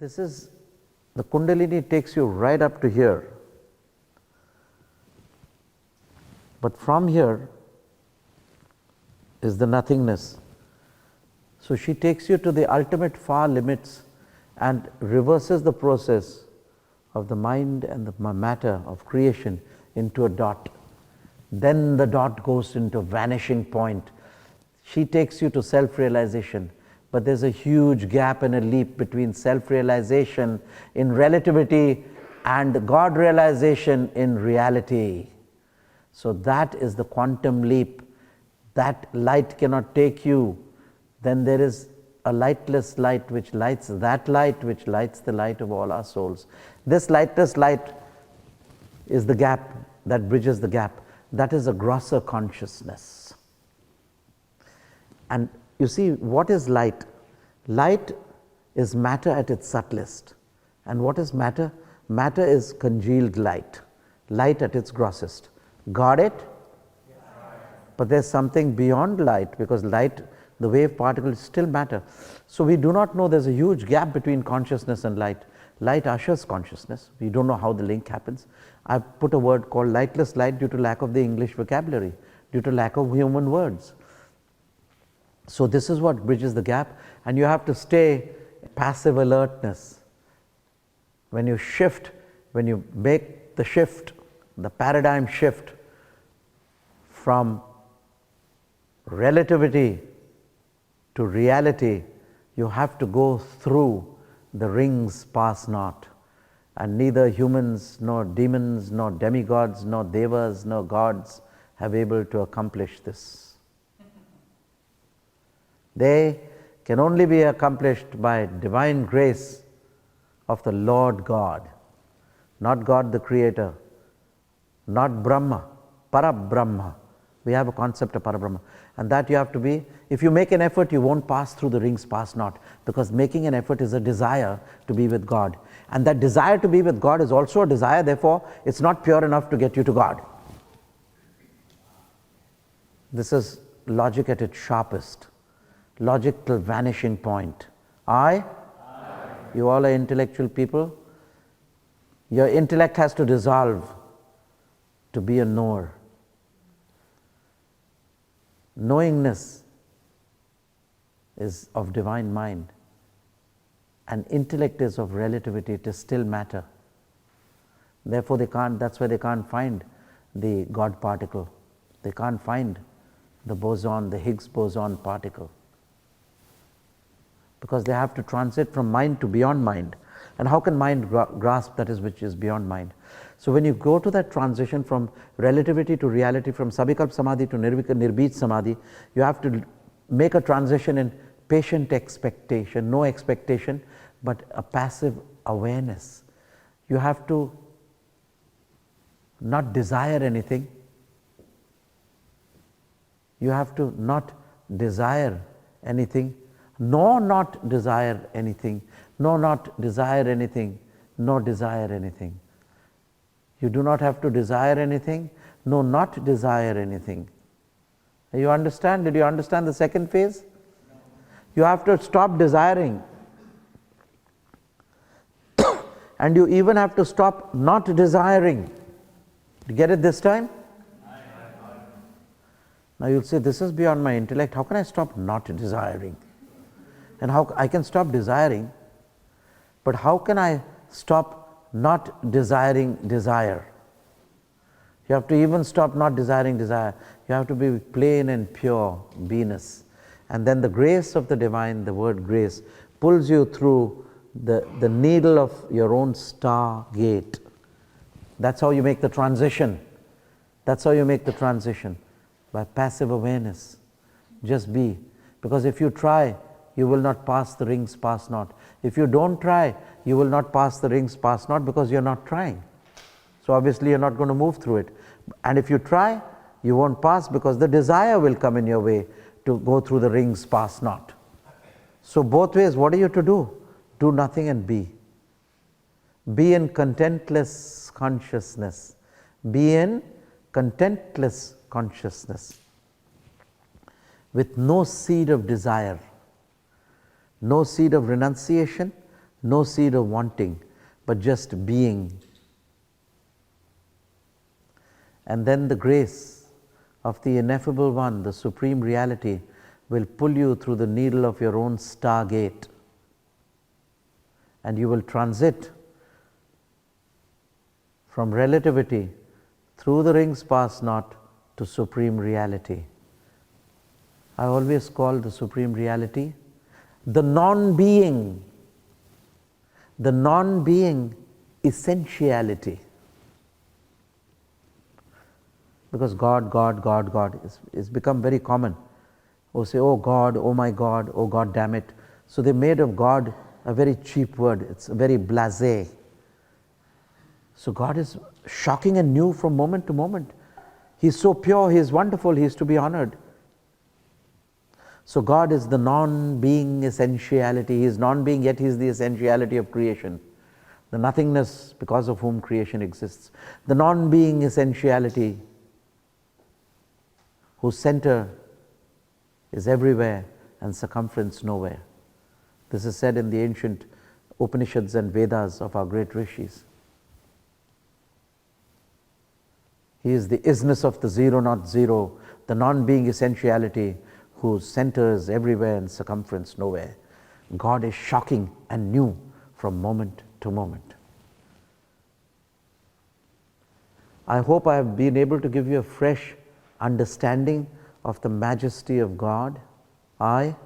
This is, the Kundalini takes you right up to here. But from here is the nothingness. So she takes you to the ultimate far limits and reverses the process of the mind and the matter of creation into a dot. Then the dot goes into vanishing point. She takes you to self-realization. But there's a huge gap and a leap between self-realization in relativity and God realization in reality. So that is the quantum leap. That light cannot take you. Then there is a lightless light which lights that light, which lights the light of all our souls. This lightless light is the gap that bridges the gap. That is a grosser consciousness. And you see, what is light? Light is matter at its subtlest. And what is matter? Matter is congealed light. Light at its grossest. Got it? Yes. But there's something beyond light, because light, the wave particle, is still matter. So we do not know, there's a huge gap between consciousness and light. Light ushers consciousness. We don't know how the link happens. I've put a word called lightless light due to lack of the English vocabulary, due to lack of human words. So this is what bridges the gap, and you have to stay passive alertness. When you shift, when you make the shift, the paradigm shift from relativity to reality, you have to go through the rings pass not. And neither humans, nor demons, nor demigods, nor devas, nor gods have able to accomplish this. They can only be accomplished by divine grace of the Lord God, not God the Creator, not Brahma, Parabrahma. We have a concept of Parabrahma, and that you have to be. If you make an effort, you won't pass through the rings pass not, because making an effort is a desire to be with God, and that desire to be with God is also a desire, therefore it's not pure enough to get you to God. This is logic at its sharpest. Logical vanishing point. I? You all are intellectual people. Your intellect has to dissolve to be a knower. Knowingness is of divine mind, and intellect is of relativity. It is still matter. Therefore they can't, that's why they can't find the God particle. They can't find the boson, the Higgs boson particle, because they have to transit from mind to beyond mind. And how can mind grasp that is which is beyond mind? So when you go to that transition from relativity to reality, from Sabikalp Samadhi to Nirbij Samadhi, you have to make a transition in patient expectation, no expectation, but a passive awareness. You have to not desire anything. You have to not desire anything, nor not desire anything, nor not desire anything, nor desire anything. You do not have to desire anything, nor not desire anything. You understand? Did you understand the second phase? You have to stop desiring. And you even have to stop not desiring. Did you get it this time? Now you'll say, this is beyond my intellect. How can I stop not desiring? And how I can stop desiring, but how can I stop not desiring desire? You have to even stop not desiring desire. You have to be plain and pure beingness. And then the grace of the divine, the word grace, pulls you through the needle of your own star gate. That's how you make the transition. That's how you make the transition, by passive awareness. Just be. Because if you try, you will not pass the rings pass not. If you don't try, you will not pass the rings pass not, because you're not trying. So obviously you're not going to move through it. And if you try, you won't pass, because the desire will come in your way to go through the rings pass not. So both ways, what are you to do? Do nothing and be. Be in contentless consciousness. Be in contentless consciousness, with no seed of desire, no seed of renunciation, no seed of wanting, but just being. And then the grace of the ineffable one, the Supreme Reality, will pull you through the needle of your own stargate, and you will transit from relativity through the rings past not to Supreme Reality. I always call the Supreme Reality the non-being essentiality. Because God is become very common. Oh, say, oh God, oh my God, oh God damn it. So they made of God a very cheap word. It's very blasé. So God is shocking and new from moment to moment. He's so pure, He is wonderful, He is to be honored. So God is the non-being essentiality. He is non-being, yet He is the essentiality of creation. The nothingness because of whom creation exists. The non-being essentiality, whose center is everywhere and circumference nowhere. This is said in the ancient Upanishads and Vedas of our great rishis. He is the isness of the zero, not zero, the non-being essentiality whose center is everywhere and circumference nowhere. God is shocking and new from moment to moment. I hope I have been able to give you a fresh understanding of the majesty of God. I